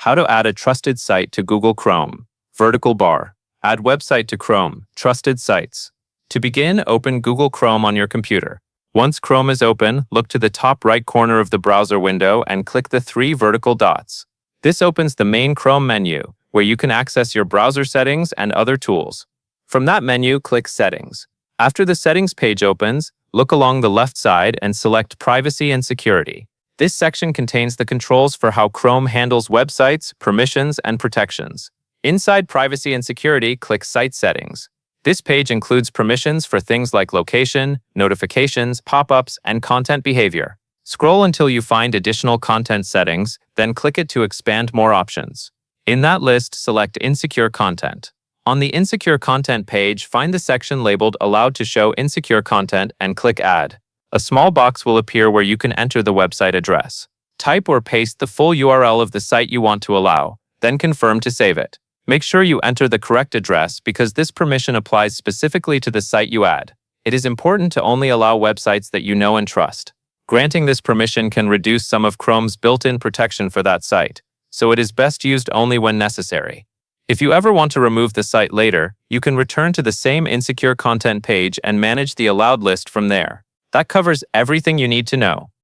How to add a trusted site to Google Chrome. Vertical bar. Add website to Chrome. Trusted sites. To begin, open Google Chrome on your computer. Once Chrome is open, look to the top right corner of the browser window and click the three vertical dots. This opens the main Chrome menu, where you can access your browser settings and other tools. From that menu, click Settings. After the Settings page opens, look along the left side and select Privacy and Security. This section contains the controls for how Chrome handles websites, permissions, and protections. Inside Privacy and Security, click Site Settings. This page includes permissions for things like location, notifications, pop-ups, and content behavior. Scroll until you find additional content settings, then click it to expand more options. In that list, select Insecure Content. On the Insecure Content page, find the section labeled Allowed to Show Insecure Content and click Add. A small box will appear where you can enter the website address. Type or paste the full URL of the site you want to allow, then confirm to save it. Make sure you enter the correct address because this permission applies specifically to the site you add. It is important to only allow websites that you know and trust. Granting this permission can reduce some of Chrome's built-in protection for that site, so it is best used only when necessary. If you ever want to remove the site later, you can return to the same Insecure Content page and manage the allowed list from there. That covers everything you need to know.